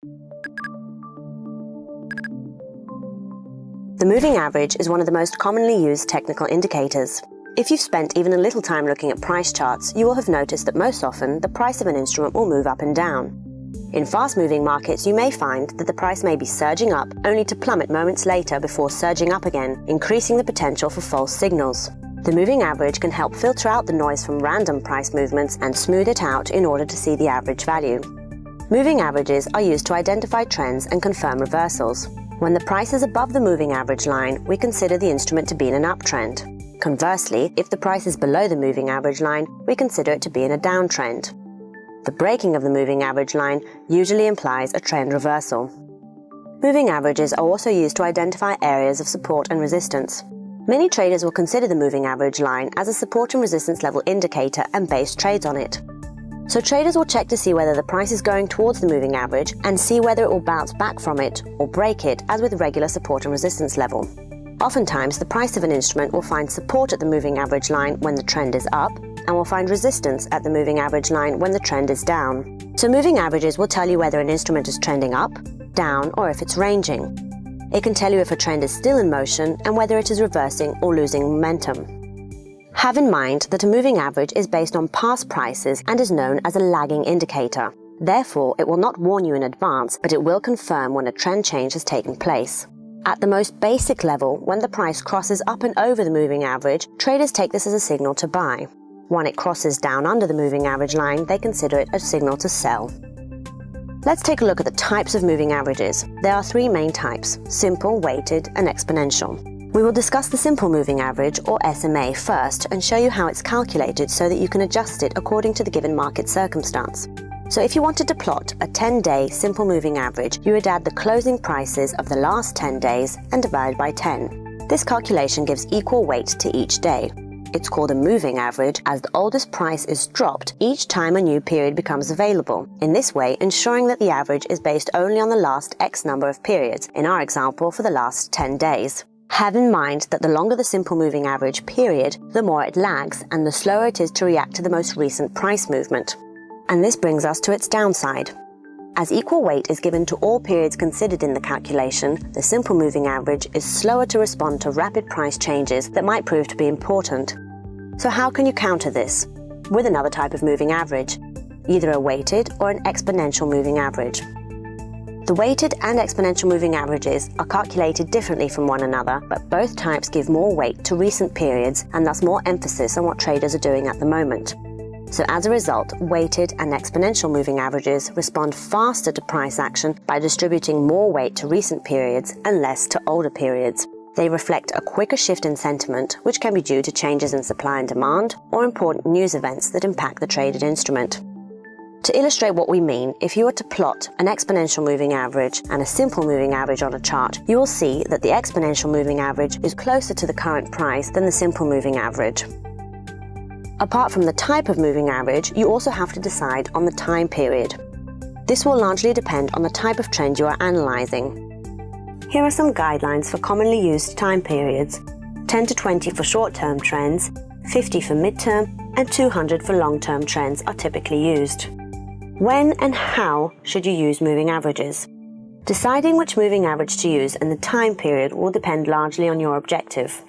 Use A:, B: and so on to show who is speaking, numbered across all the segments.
A: The moving average is one of the most commonly used technical indicators. If you've spent even a little time looking at price charts, you will have noticed that most often the price of an instrument will move up and down. In fast-moving markets, you may find that the price may be surging up only to plummet moments later before surging up again, increasing the potential for false signals. The moving average can help filter out the noise from random price movements and smooth it out in order to see the average value. Moving averages are used to identify trends and confirm reversals. When the price is above the moving average line, we consider the instrument to be in an uptrend. Conversely, if the price is below the moving average line, we consider it to be in a downtrend. The breaking of the moving average line usually implies a trend reversal. Moving averages are also used to identify areas of support and resistance. Many traders will consider the moving average line as a support and resistance level indicator and base trades on it. So traders will check to see whether the price is going towards the moving average and see whether it will bounce back from it or break it, as with regular support and resistance level. Oftentimes, the price of an instrument will find support at the moving average line when the trend is up, and will find resistance at the moving average line when the trend is down. So moving averages will tell you whether an instrument is trending up, down, or if it's ranging. It can tell you if a trend is still in motion and whether it is reversing or losing momentum. Have in mind that a moving average is based on past prices and is known as a lagging indicator. Therefore, it will not warn you in advance, but it will confirm when a trend change has taken place. At the most basic level, when the price crosses up and over the moving average, traders take this as a signal to buy. When it crosses down under the moving average line, they consider it a signal to sell. Let's take a look at the types of moving averages. There are three main types: simple, weighted, and exponential. We will discuss the simple moving average, or SMA, first and show you how it's calculated so that you can adjust it according to the given market circumstance. So if you wanted to plot a 10-day simple moving average, you would add the closing prices of the last 10 days and divide by 10. This calculation gives equal weight to each day. It's called a moving average as the oldest price is dropped each time a new period becomes available, in this way ensuring that the average is based only on the last X number of periods, in our example for the last 10 days. Have in mind that the longer the simple moving average period, the more it lags and the slower it is to react to the most recent price movement. And this brings us to its downside. As equal weight is given to all periods considered in the calculation, the simple moving average is slower to respond to rapid price changes that might prove to be important. So how can you counter this? With another type of moving average, either a weighted or an exponential moving average. The weighted and exponential moving averages are calculated differently from one another, but both types give more weight to recent periods and thus more emphasis on what traders are doing at the moment. So as a result, weighted and exponential moving averages respond faster to price action by distributing more weight to recent periods and less to older periods. They reflect a quicker shift in sentiment, which can be due to changes in supply and demand or important news events that impact the traded instrument. To illustrate what we mean, if you were to plot an exponential moving average and a simple moving average on a chart, you will see that the exponential moving average is closer to the current price than the simple moving average. Apart from the type of moving average, you also have to decide on the time period. This will largely depend on the type of trend you are analyzing. Here are some guidelines for commonly used time periods: 10 to 20 for short-term trends, 50 for mid-term, and 200 for long-term trends are typically used. When and how should you use moving averages? Deciding which moving average to use and the time period will depend largely on your objective.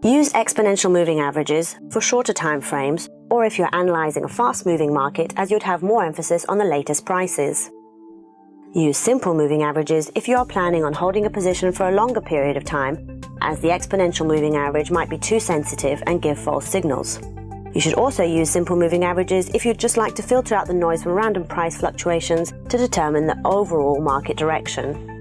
A: Use exponential moving averages for shorter time frames, or if you're analyzing a fast-moving market, as you'd have more emphasis on the latest prices. Use simple moving averages if you are planning on holding a position for a longer period of time, as the exponential moving average might be too sensitive and give false signals. You should also use simple moving averages if you'd just like to filter out the noise from random price fluctuations to determine the overall market direction.